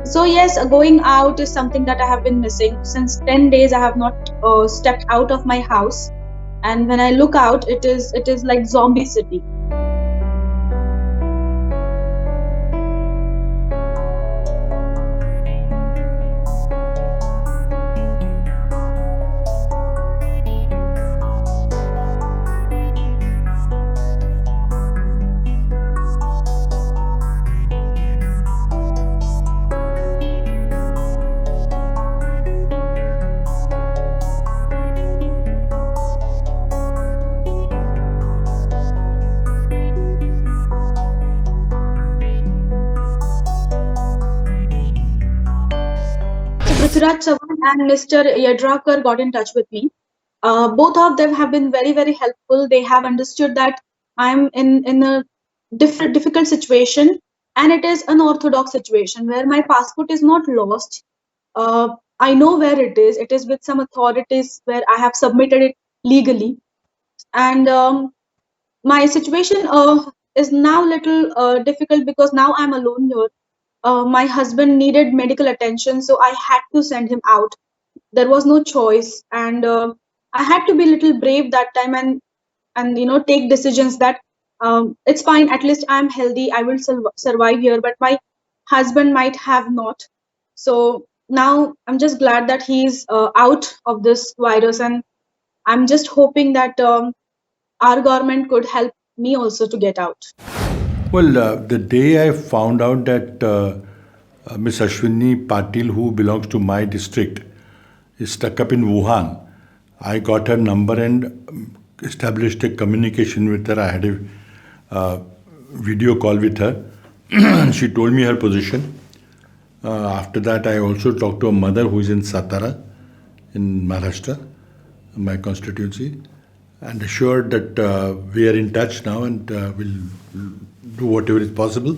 So yes, going out is something that I have been missing. Since 10 days I have not stepped out of my house, and when I look out, it is like zombie city. So Prithviraj Chavan and Mr. Yadrakar got in touch with me. Both of them have been very, very helpful. They have understood that I'm in a difficult situation, and it is an orthodox situation where my passport is not lost. I know where it is. It is with some authorities where I have submitted it legally, and my situation is now little difficult because now I'm alone here. My husband needed medical attention, so I had to send him out. There was no choice, and I had to be a little brave that time, and take decisions that it's fine. At least I'm healthy. I will survive here, but my husband might have not. So now I'm just glad that he's out of this virus, and I'm just hoping that our government could help me also to get out. Well, the day I found out that Miss Ashwini Patil, who belongs to my district, is stuck up in Wuhan, I got her number and established a communication with her. I had a video call with her. She told me her position. After that, I also talked to a mother who is in Satara, in Maharashtra, my constituency, and assured that we are in touch now and will do whatever is possible.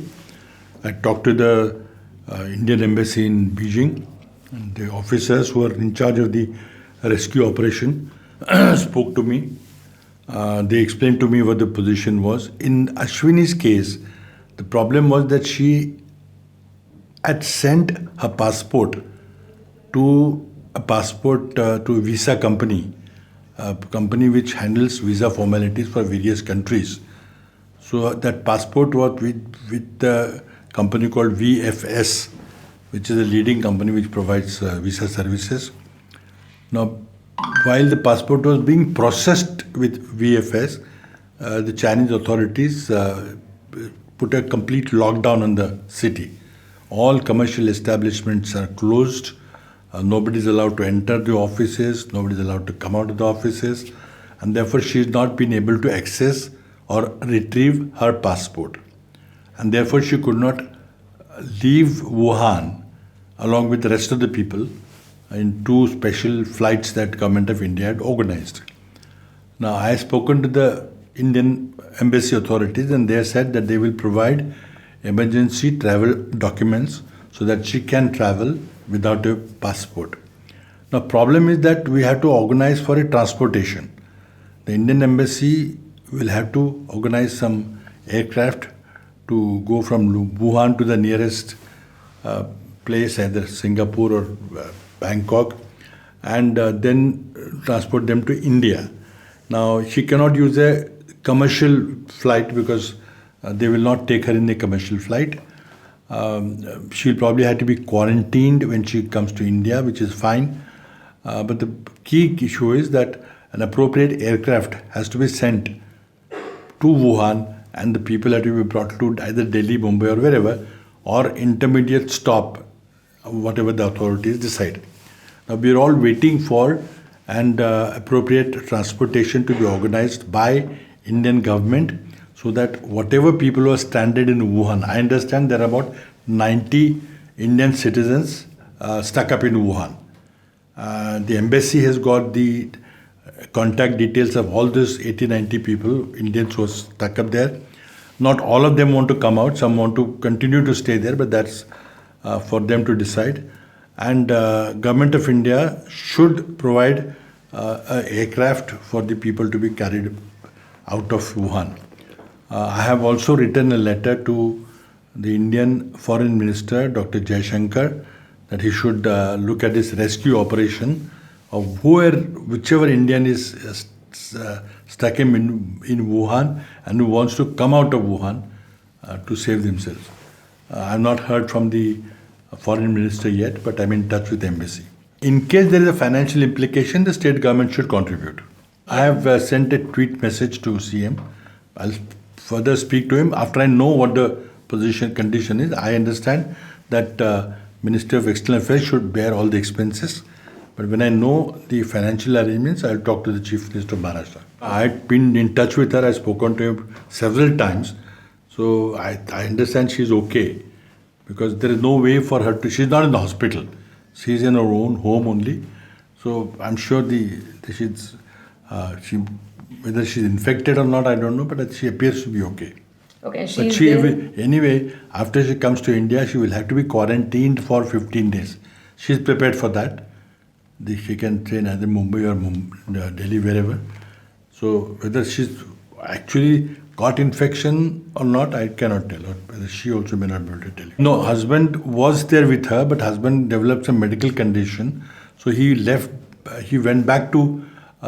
I talked to the Indian embassy in Beijing, and the officers who are in charge of the rescue operation spoke to me. They explained to me what the position was. In Ashwini's case, the problem was that she had sent her passport to to a visa company, a company which handles visa formalities for various countries. So that passport was with the company called VFS, which is a leading company which provides visa services. Now, while the passport was being processed with VFS, the Chinese authorities put a complete lockdown on the city. All commercial establishments are closed. Nobody is allowed to enter the offices. Nobody is allowed to come out of the offices. And therefore, she has not been able to access or retrieve her passport. And therefore, she could not leave Wuhan along with the rest of the people in two special flights that government of India had organized. Now, I have spoken to the Indian embassy authorities, and they said that they will provide emergency travel documents so that she can travel without a passport. Now, problem is that we have to organize for a transportation. The Indian embassy will have to organize some aircraft to go from Wuhan to the nearest place, either Singapore or Bangkok, and then transport them to India. Now, she cannot use a commercial flight because they will not take her in a commercial flight. She'll probably have to be quarantined when she comes to India, which is fine. But the key issue is that an appropriate aircraft has to be sent to Wuhan, and the people have to be brought to either Delhi, Mumbai, or wherever, or intermediate stop, whatever the authorities decide. Now, we are all waiting for an appropriate transportation to be organized by Indian government so that whatever people who are stranded in Wuhan, I understand there are about 90 Indian citizens stuck up in Wuhan. The embassy has got the contact details of all these 80, 90 people, Indians who are stuck up there. Not all of them want to come out. Some want to continue to stay there, but that's for them to decide. And Government of India should provide an aircraft for the people to be carried out of Wuhan. I have also written a letter to the Indian Foreign Minister, Dr. Jaishankar, that he should look at this rescue operation of whichever Indian is stuck in Wuhan and who wants to come out of Wuhan to save themselves. I've not heard from the foreign minister yet, but I'm in touch with the embassy. In case there is a financial implication, the state government should contribute. I have sent a tweet message to CM. I'll further speak to him after I know what the condition is. I understand that Ministry of External Affairs should bear all the expenses. But when I know the financial arrangements, I'll talk to the Chief Minister of Maharashtra. I've been in touch with her. I've spoken to him several times. So I understand she's okay. Because there is no way for her to... She's not in the hospital. She's in her own home only. So I'm sure whether she's infected or not, I don't know. But she appears to be okay. Okay, anyway, after she comes to India, she will have to be quarantined for 15 days. She's prepared for that. She can stay in either Mumbai or Delhi, wherever. So whether she's actually got infection or not, I cannot tell. Or whether she also may not be able to tell you. No, husband was there with her, but husband developed some medical condition. So he left, he went back to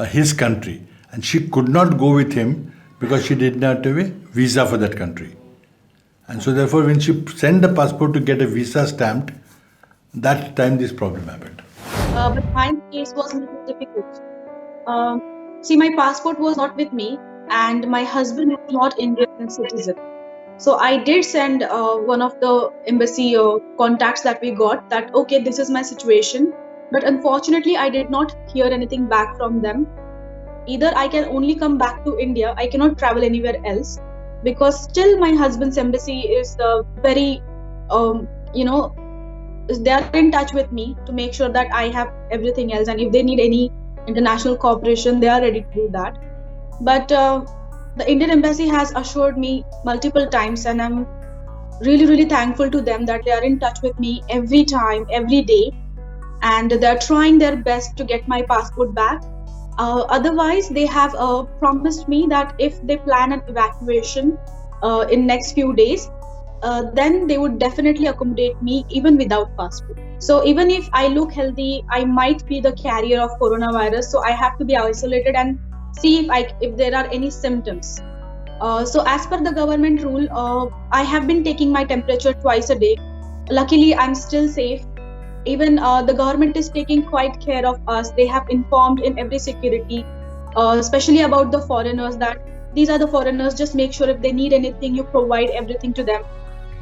his country. And she could not go with him because she did not have a visa for that country. And so therefore, when she sent the passport to get a visa stamped, that time this problem happened. But my case was a little difficult. See, my passport was not with me and my husband is not Indian citizen. So I did send one of the embassy contacts that we got that, okay, this is my situation. But unfortunately, I did not hear anything back from them. Either I can only come back to India, I cannot travel anywhere else because still my husband's embassy is very, they are in touch with me to make sure that I have everything else. And if they need any international cooperation, they are ready to do that. But the Indian embassy has assured me multiple times and I'm really, really thankful to them that they are in touch with me every time, every day. And they're trying their best to get my passport back. Otherwise, they have promised me that if they plan an evacuation in next few days, then they would definitely accommodate me even without passport. So even if I look healthy, I might be the carrier of coronavirus. So I have to be isolated and see if there are any symptoms. So as per the government rule, I have been taking my temperature twice a day. Luckily, I'm still safe. Even the government is taking quite care of us. They have informed in every security, especially about the foreigners, that these are the foreigners, just make sure if they need anything, you provide everything to them.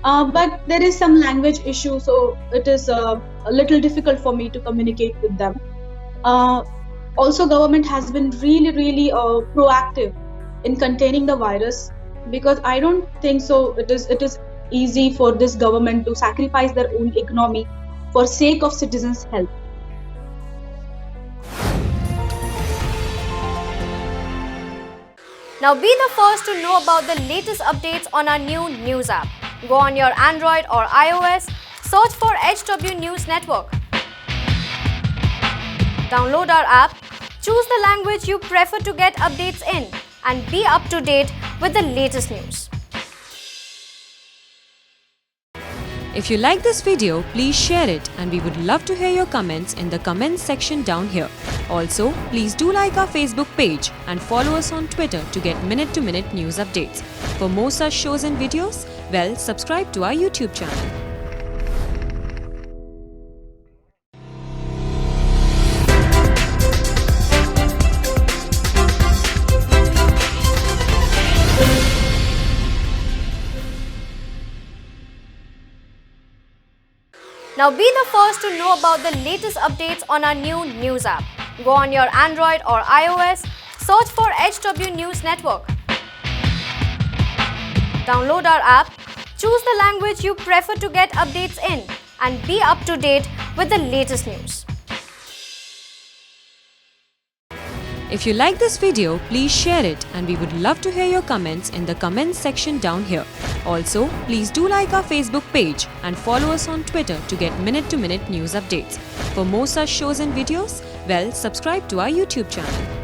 But there is some language issue, so it is a little difficult for me to communicate with them. Also, government has been really, really proactive in containing the virus because I don't think so. It is easy for this government to sacrifice their own economy for sake of citizens' health. Now be the first to know about the latest updates on our new news app. Go on your Android or iOS, search for HW News Network. Download our app, choose the language you prefer to get updates in, and be up to date with the latest news. If you like this video, please share it and we would love to hear your comments in the comments section down here. Also, please do like our Facebook page and follow us on Twitter to get minute-to-minute news updates. For more such shows and videos, well, subscribe to our YouTube channel. Now be the first to know about the latest updates on our new news app. Go on your Android or iOS, search for HW News Network. Download our app, choose the language you prefer to get updates in, and be up to date with the latest news. If you like this video, please share it and we would love to hear your comments in the comments section down here. Also, please do like our Facebook page and follow us on Twitter to get minute-to-minute news updates. For more such shows and videos, well, subscribe to our YouTube channel.